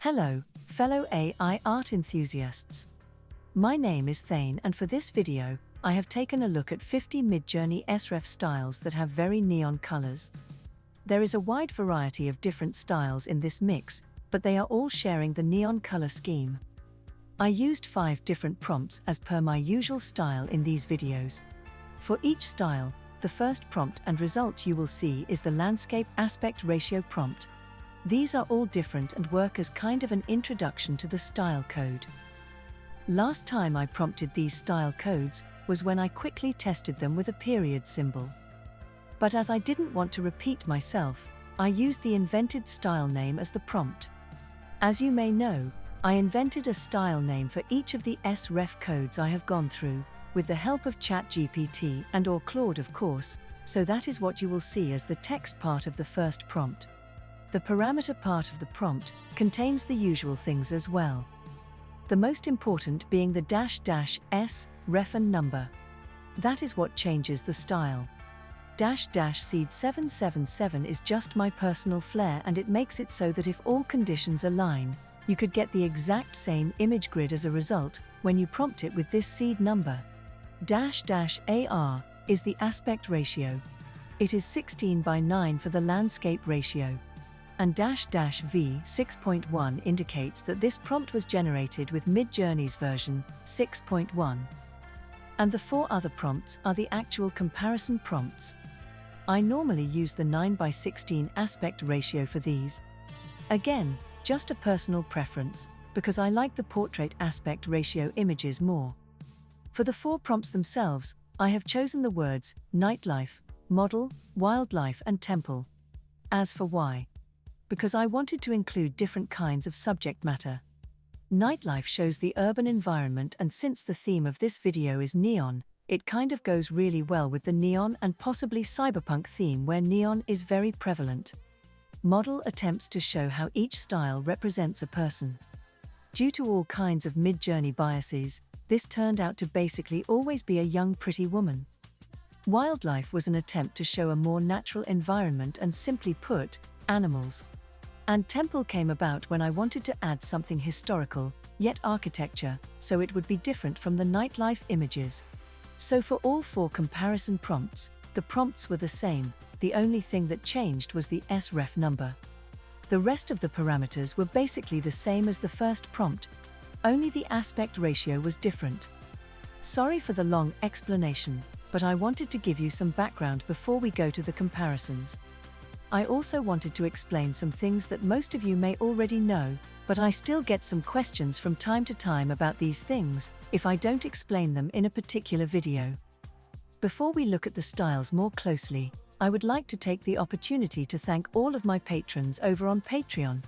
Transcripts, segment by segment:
Hello, fellow AI art enthusiasts. My name is Thane, and for this video, I have taken a look at 50 Midjourney SREF styles that have very neon colors. There is a wide variety of different styles in this mix, but they are all sharing the neon color scheme. I used 5 different prompts as per my usual style in these videos. For each style, the first prompt and result you will see is the landscape aspect ratio prompt. These are all different and work as kind of an introduction to the style code. Last time I prompted these style codes was when I quickly tested them with a period symbol. But as I didn't want to repeat myself, I used the invented style name as the prompt. As you may know, I invented a style name for each of the SREF codes I have gone through, with the help of ChatGPT and/or Claude, of course, so that is what you will see as the text part of the first prompt. The parameter part of the prompt contains the usual things as well. The most important being the --s ref and number. That is what changes the style. --seed 777 is just my personal flair, and it makes it so that if all conditions align, you could get the exact same image grid as a result when you prompt it with this seed number. --AR is the aspect ratio. It is 16:9 for the landscape ratio. And --V 6.1 indicates that this prompt was generated with Midjourney's version 6.1. And the 4 other prompts are the actual comparison prompts. I normally use the 9:16 aspect ratio for these. Again, just a personal preference, because I like the portrait aspect ratio images more. For the 4 prompts themselves, I have chosen the words nightlife, model, wildlife and temple. As for why? Because I wanted to include different kinds of subject matter. Nightlife shows the urban environment, and since the theme of this video is neon, it kind of goes really well with the neon and possibly cyberpunk theme where neon is very prevalent. Model attempts to show how each style represents a person. Due to all kinds of Midjourney biases, this turned out to basically always be a young pretty woman. Wildlife was an attempt to show a more natural environment and, simply put, animals. And temple came about when I wanted to add something historical, yet architecture, so it would be different from the nightlife images. So for all 4 comparison prompts, the prompts were the same, the only thing that changed was the SREF number. The rest of the parameters were basically the same as the first prompt, only the aspect ratio was different. Sorry for the long explanation, but I wanted to give you some background before we go to the comparisons. I also wanted to explain some things that most of you may already know, but I still get some questions from time to time about these things if I don't explain them in a particular video. Before we look at the styles more closely, I would like to take the opportunity to thank all of my patrons over on Patreon.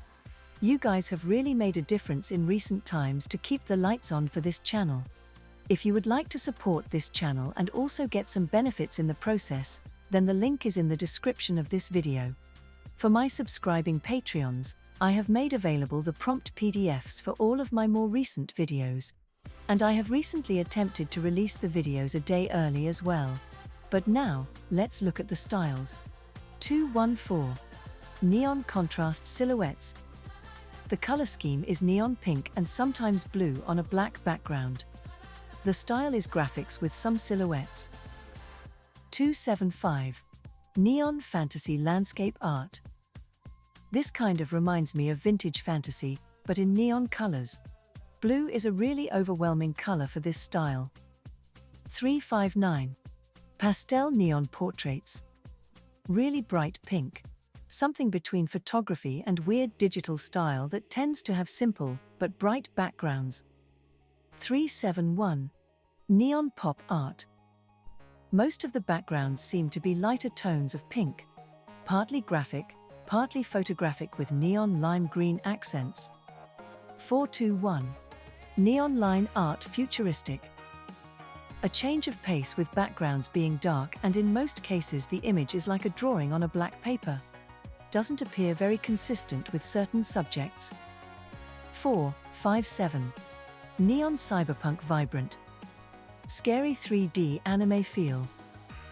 You guys have really made a difference in recent times to keep the lights on for this channel. If you would like to support this channel and also get some benefits in the process, then the link is in the description of this video. For my subscribing Patreons, I have made available the prompt PDFs for all of my more recent videos. And I have recently attempted to release the videos a day early as well. But now, let's look at the styles. 214. Neon Contrast Silhouettes. The color scheme is neon pink and sometimes blue on a black background. The style is graphics with some silhouettes. 275. Neon Fantasy Landscape Art. This kind of reminds me of vintage fantasy, but in neon colors. Blue is a really overwhelming color for this style. 359. Pastel Neon Portraits. Really bright pink. Something between photography and weird digital style that tends to have simple but bright backgrounds. 371. Neon Pop Art. Most of the backgrounds seem to be lighter tones of pink, partly graphic, partly photographic with neon lime green accents. 421. Neon Line Art Futuristic. A change of pace with backgrounds being dark, and in most cases the image is like a drawing on a black paper. Doesn't appear very consistent with certain subjects. 457. Neon Cyberpunk Vibrant. Scary 3D anime feel.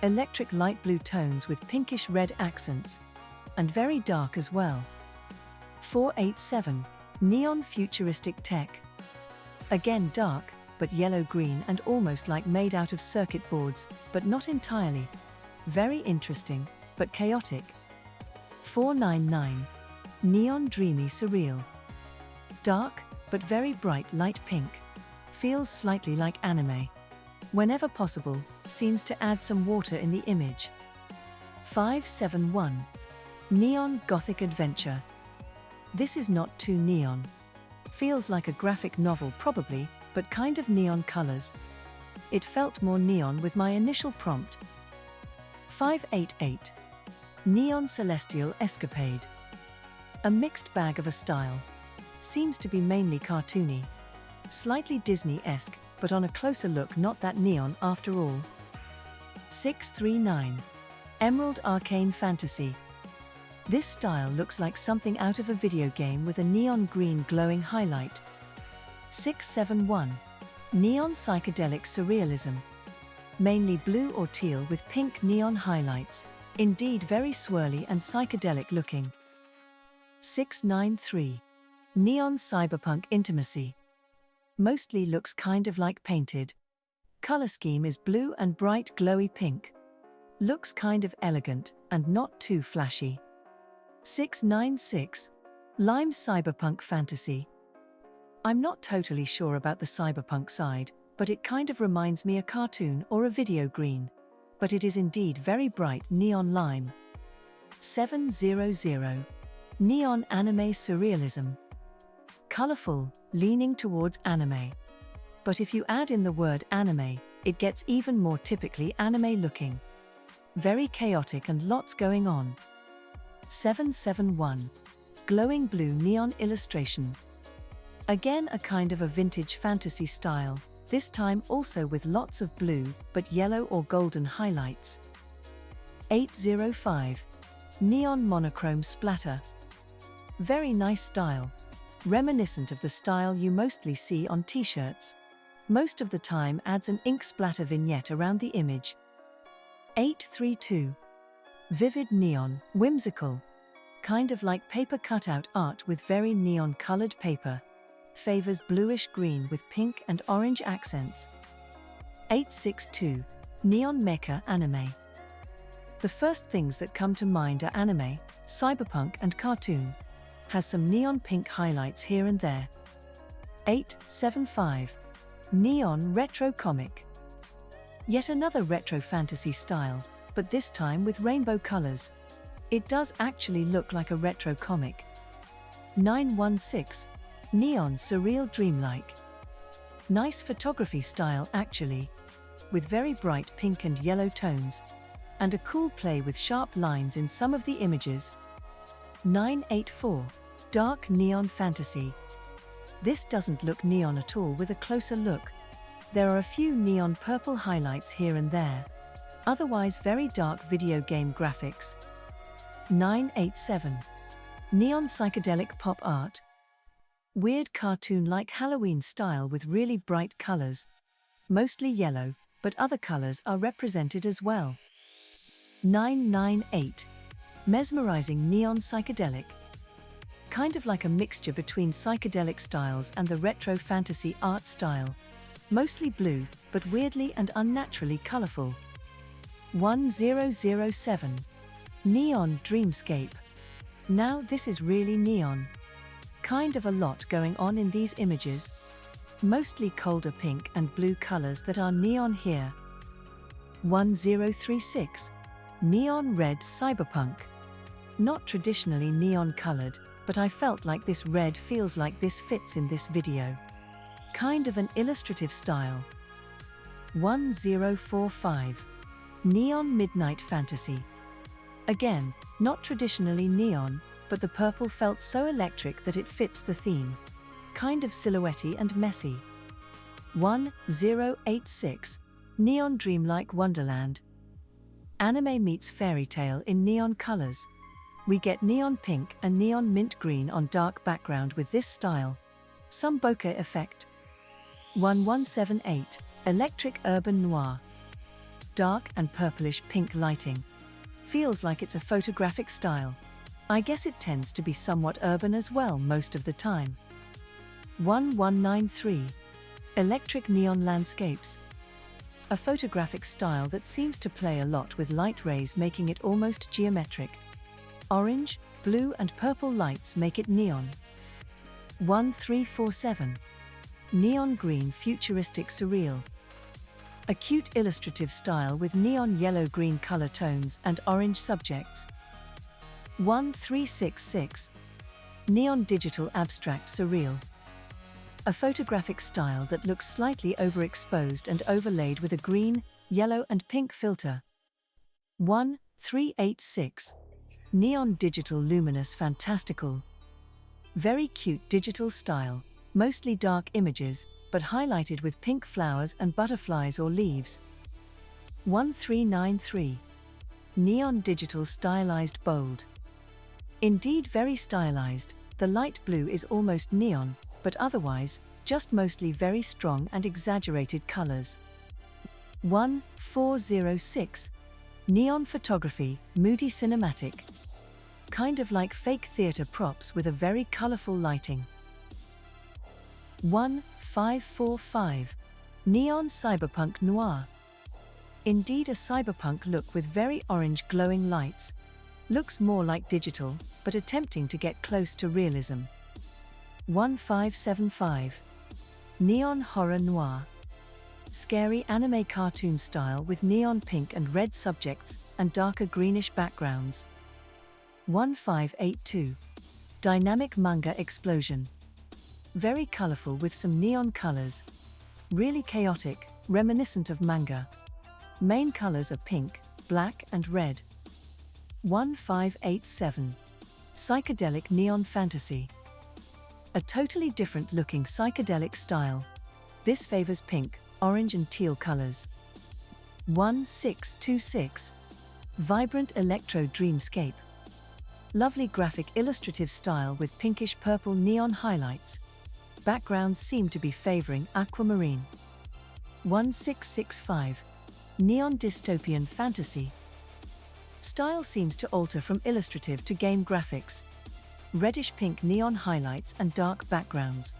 Electric light blue tones with pinkish red accents. And very dark as well. 487. Neon Futuristic Tech. Again dark, but yellow-green and almost like made out of circuit boards, but not entirely. Very interesting, but chaotic. 499. Neon Dreamy Surreal. Dark, but very bright light pink. Feels slightly like anime. Whenever possible, seems to add some water in the image. 571. Neon Gothic Adventure. This is not too neon. Feels like a graphic novel probably, but kind of neon colors. It felt more neon with my initial prompt. 588. Neon Celestial Escapade. A mixed bag of a style. Seems to be mainly cartoony. Slightly Disney-esque, but on a closer look not that neon after all. 639. Emerald Arcane Fantasy. This style looks like something out of a video game with a neon green glowing highlight. 671. Neon Psychedelic Surrealism. Mainly blue or teal with pink neon highlights. Indeed very swirly and psychedelic looking. 693. Neon Cyberpunk Intimacy. Mostly looks kind of like painted. Color scheme is blue and bright glowy pink. Looks kind of elegant and not too flashy. 696. Lime Cyberpunk Fantasy. I'm not totally sure about the cyberpunk side, but it kind of reminds me a cartoon or a video green. But it is indeed very bright neon lime. 700. Neon Anime Surrealism. Colorful, leaning towards anime. But if you add in the word anime, it gets even more typically anime looking. Very chaotic and lots going on. 771. Glowing blue neon illustration. Again a kind of a vintage fantasy style, this time also with lots of blue, but yellow or golden highlights. 805. Neon Monochrome Splatter. Very nice style. Reminiscent of the style you mostly see on t-shirts. Most of the time adds an ink splatter vignette around the image. 832. Vivid Neon Whimsical. Kind of like paper cutout art with very neon-colored paper. Favors bluish green with pink and orange accents. 862. Neon Mecha Anime. The first things that come to mind are anime, cyberpunk and cartoon. Has some neon pink highlights here and there. 875. Neon Retro Comic. Yet another retro fantasy style, but this time with rainbow colors. It does actually look like a retro comic. 916. Neon Surreal Dreamlike. Nice photography style actually, with very bright pink and yellow tones, and a cool play with sharp lines in some of the images. 984. Dark Neon Fantasy. This doesn't look neon at all with a closer look. There are a few neon purple highlights here and there. Otherwise very dark video game graphics. 987. Neon Psychedelic Pop Art. Weird cartoon-like Halloween style with really bright colors. Mostly yellow, but other colors are represented as well. 998. Mesmerizing Neon Psychedelic. Kind of like a mixture between psychedelic styles and the retro fantasy art style. Mostly blue, but weirdly and unnaturally colorful. 1007. Neon Dreamscape. Now this is really neon. Kind of a lot going on in these images. Mostly colder pink and blue colors that are neon here. 1036. Neon Red Cyberpunk. Not traditionally neon colored, but I felt like this red feels like this fits in this video. Kind of an illustrative style. 1045. Neon Midnight Fantasy. Again, not traditionally neon, but the purple felt so electric that it fits the theme. Kind of silhouette-y and messy. 1086. Neon Dreamlike Wonderland. Anime meets fairy tale in neon colors. We get neon pink and neon mint green on dark background with this style. Some bokeh effect. 1178. Electric Urban Noir. Dark and purplish pink lighting. Feels like it's a photographic style. I guess it tends to be somewhat urban as well most of the time. 1193. Electric Neon Landscapes. A photographic style that seems to play a lot with light rays, making it almost geometric. Orange, blue and purple lights make it neon. 1347. Neon Green Futuristic Surreal. A cute illustrative style with neon yellow-green color tones and orange subjects. 1366. Neon Digital Abstract Surreal. A photographic style that looks slightly overexposed and overlaid with a green, yellow and pink filter. 1386. Neon Digital Luminous Fantastical. Very cute digital style, mostly dark images, but highlighted with pink flowers and butterflies or leaves. 1393. Neon Digital Stylized Bold. Indeed very stylized, the light blue is almost neon, but otherwise, just mostly very strong and exaggerated colors. 1406. Neon Photography, Moody Cinematic. Kind of like fake theater props with a very colorful lighting. 1545. Neon Cyberpunk Noir. Indeed a cyberpunk look with very orange glowing lights. Looks more like digital, but attempting to get close to realism. 1575. Neon Horror Noir. Scary anime cartoon style with neon pink and red subjects and darker greenish backgrounds. 1582. Dynamic Manga Explosion. Very colorful with some neon colors. Really chaotic, reminiscent of manga. Main colors are pink, black and red. 1587. Psychedelic Neon Fantasy. A totally different looking psychedelic style. This favors pink, orange and teal colors. 1626. Vibrant Electro Dreamscape. Lovely graphic illustrative style with pinkish purple neon highlights. Backgrounds seem to be favoring aquamarine. 1665. Neon Dystopian Fantasy. Style seems to alter from illustrative to game graphics. Reddish-pink neon highlights and dark backgrounds.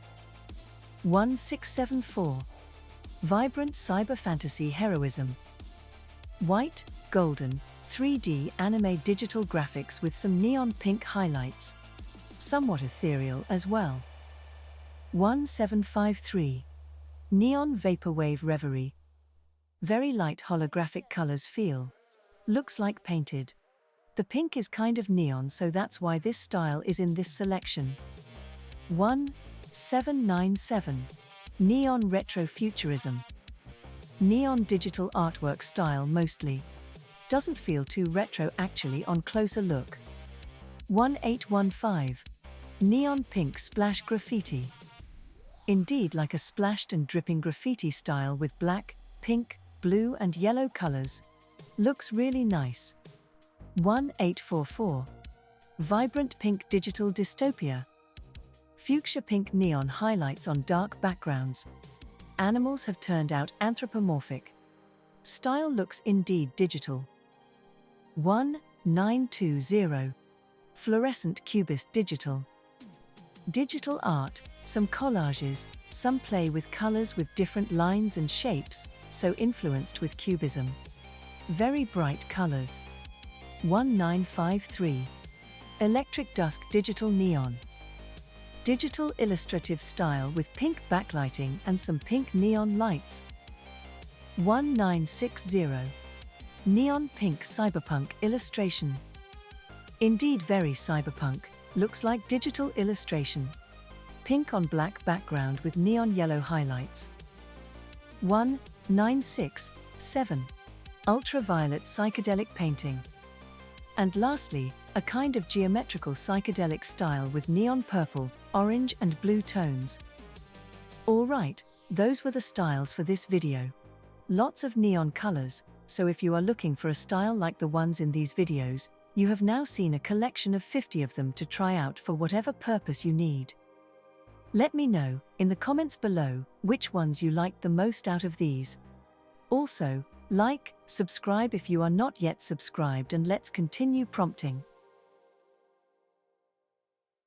1674. Vibrant Cyber-Fantasy Heroism. White, golden, 3D anime digital graphics with some neon pink highlights. Somewhat ethereal as well. 1753. Neon Vaporwave Reverie. Very light holographic colors feel. Looks like painted. The pink is kind of neon, so that's why this style is in this selection. 1797. Neon Retro Futurism. Neon digital artwork style mostly. Doesn't feel too retro actually on closer look. 1815. Neon Pink Splash Graffiti. Indeed like a splashed and dripping graffiti style with black, pink, blue and yellow colors. Looks really nice. 1844. Vibrant Pink Digital Dystopia. Fuchsia pink neon highlights on dark backgrounds. Animals have turned out anthropomorphic. Style looks indeed digital. 1920. Fluorescent Cubist Digital. Digital art, some collages, some play with colors with different lines and shapes, so influenced with cubism. Very bright colors. 1953. Electric Dusk Digital Neon. Digital illustrative style with pink backlighting and some pink neon lights. 1960. Neon Pink Cyberpunk Illustration. Indeed very cyberpunk, looks like digital illustration. Pink on black background with neon yellow highlights. 1967. Ultraviolet Psychedelic Painting. And lastly, a kind of geometrical psychedelic style with neon purple, orange and blue tones. Alright, those were the styles for this video. Lots of neon colors, so if you are looking for a style like the ones in these videos, you have now seen a collection of 50 of them to try out for whatever purpose you need. Let me know, in the comments below, which ones you liked the most out of these. Also, like, subscribe if you are not yet subscribed, and let's continue prompting.